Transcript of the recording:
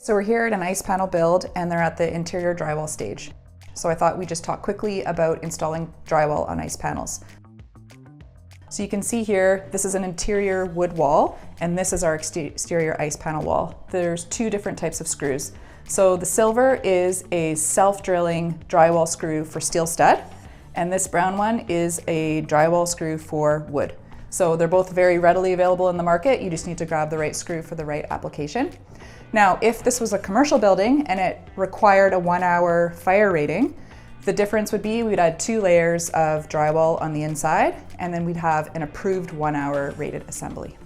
So we're here at an ice panel build and they're at the interior drywall stage. So I thought we'd just talk quickly about installing drywall on ice panels. So you can see here, this is an interior wood wall and this is our exterior ice panel wall. There's two different types of screws. So the silver is a self-drilling drywall screw for steel stud, and this brown one is a drywall screw for wood. So they're both very readily available in the market. You just need to grab the right screw for the right application. Now, if this was a commercial building and it required a 1-hour fire rating, the difference would be we'd add 2 layers of drywall on the inside, and then we'd have an approved 1-hour rated assembly.